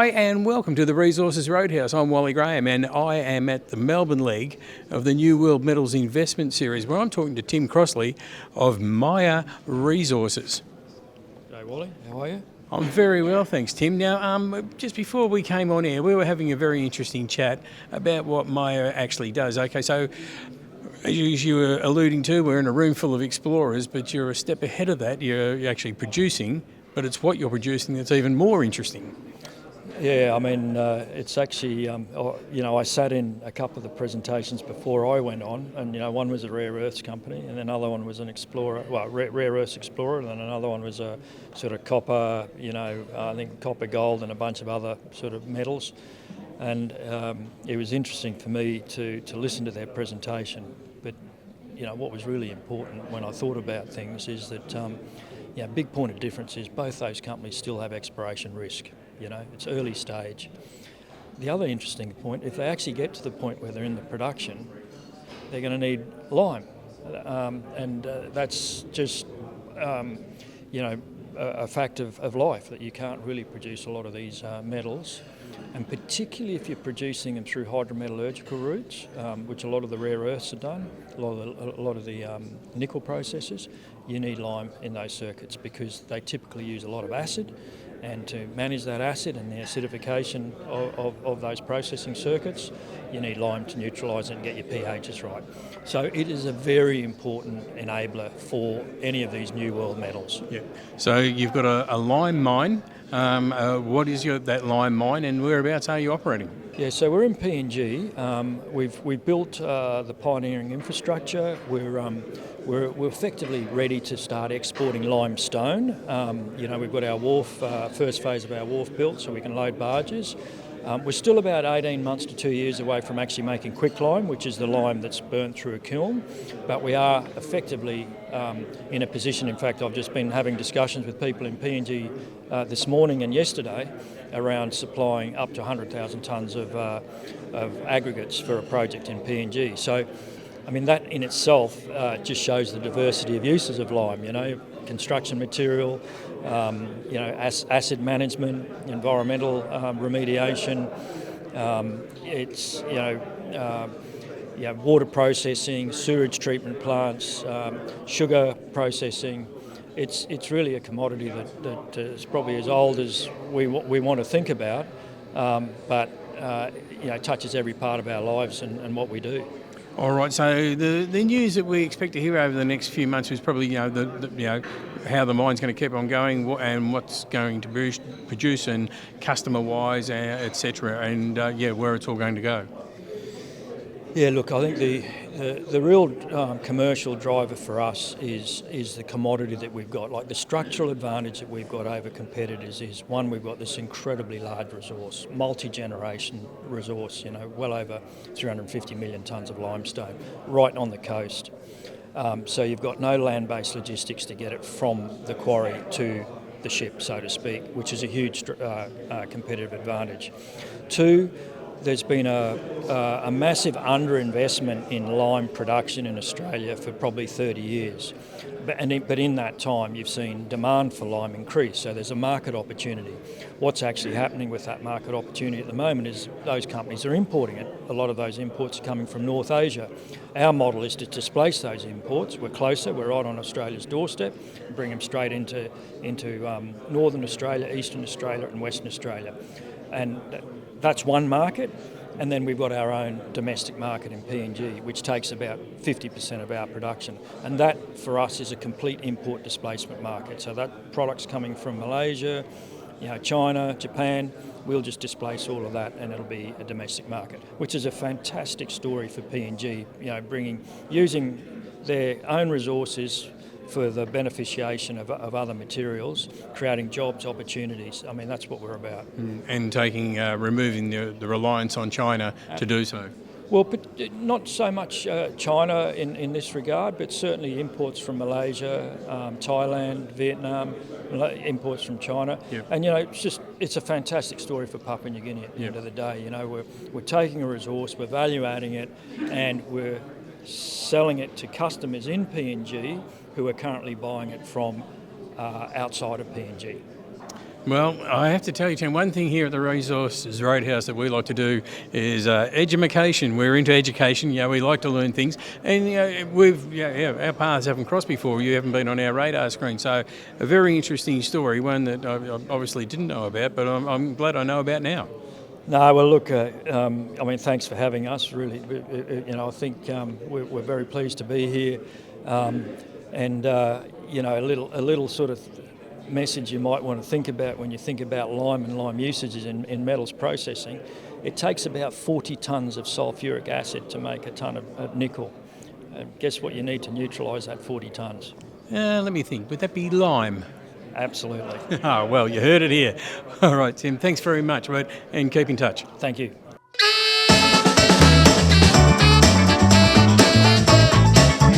G'day and welcome to the Resources Roadhouse. I'm Wally Graham and I am at the Melbourne League of the New World Metals Investment Series where I'm talking to Tim Crossley of Mayur Resources. G'day Wally, how are you? I'm very well, thanks Tim. Now, just before we came on air, we were having a very interesting chat about what Mayur actually does. Okay, so as you were alluding to, we're in a room full of explorers, but you're a step ahead of that. You're actually producing, but it's what you're producing that's even more interesting. Yeah, I mean, it's actually, I sat in a couple of the presentations before I went on, and, one was a rare earths company, and another one was an explorer, rare earths explorer, and then another one was a sort of copper, I think copper, gold, and a bunch of other sort of metals. And it was interesting for me to listen to their presentation. But, what was really important when I thought about things is that, big point of difference is both those companies still have exploration risk. It's early stage. The other interesting point, if they actually get to the point where they're in the production, they're going to need lime. That's just, a fact of life, that you can't really produce a lot of these metals. And particularly if you're producing them through hydrometallurgical routes, which a lot of the rare earths are done, a lot of the nickel processes, you need lime in those circuits because they typically use a lot of acid, and to manage that acid and the acidification of those processing circuits, you need lime to neutralise it and get your pHs right. So it is a very important enabler for any of these new world metals. Yeah. So you've got a lime mine. What is that lime mine and whereabouts are you operating? Yeah, so we're in PNG. We've built the pioneering infrastructure. We're effectively ready to start exporting limestone. We've got our wharf, first phase of our wharf built, so we can load barges. We're still about 18 months to 2 years away from actually making quicklime, which is the lime that's burnt through a kiln. But we are effectively in a position, in fact, I've just been having discussions with people in PNG this morning and yesterday around supplying up to 100,000 tonnes of aggregates for a project in PNG. So, I mean, that in itself just shows the diversity of uses of lime, construction material, acid management, environmental remediation, water processing, sewage treatment plants, sugar processing. It's really a commodity that is probably as old as we want to think about, but touches every part of our lives and what we do. All right. So the news that we expect to hear over the next few months is probably how the mine's going to keep on going and what's going to produce and customer wise, etc. And where it's all going to go. Yeah, look, I think the real commercial driver for us is the commodity that we've got. Like the structural advantage that we've got over competitors is, one, we've got this incredibly large resource, multi-generation resource, well over 350 million tonnes of limestone right on the coast. So you've got no land-based logistics to get it from the quarry to the ship, so to speak, which is a huge competitive advantage. Two, there's been a massive underinvestment in lime production in Australia for probably 30 years. But in that time, you've seen demand for lime increase, so there's a market opportunity. What's actually happening with that market opportunity at the moment is those companies are importing it. A lot of those imports are coming from North Asia. Our model is to displace those imports. We're closer, we're right on Australia's doorstep, bring them straight into Northern Australia, Eastern Australia and Western Australia. And that's one market, and then we've got our own domestic market in PNG, which takes about 50% of our production. And that, for us, is a complete import displacement market. So that product's coming from Malaysia, China, Japan. We'll just displace all of that, and it'll be a domestic market, which is a fantastic story for PNG. Using their own resources for the beneficiation of other materials, creating jobs, opportunities. I mean, that's what we're about. And removing the reliance on China to do so. Well, but not so much China in this regard, but certainly imports from Malaysia, Thailand, Vietnam, imports from China. Yep. And, it's a fantastic story for Papua New Guinea at the end of the day. We're taking a resource, we're value adding it, and we're selling it to customers in PNG who are currently buying it from outside of PNG. Well, I have to tell you, Tim, one thing here at the Resources Roadhouse that we like to do is education. We're into education. We like to learn things, and our paths haven't crossed before. You haven't been on our radar screen, so a very interesting story, one that I obviously didn't know about, but I'm glad I know about now. No, well, look, thanks for having us. Really, I think we're very pleased to be here, a little sort of message you might want to think about when you think about lime and lime usages in metals processing. It takes about 40 tonnes of sulfuric acid to make a tonne of nickel. Guess what you need to neutralise that 40 tonnes? Let me think. Would that be lime? Absolutely. Oh, well, you heard it here. All right, Tim, thanks very much, and keep in touch. Thank you.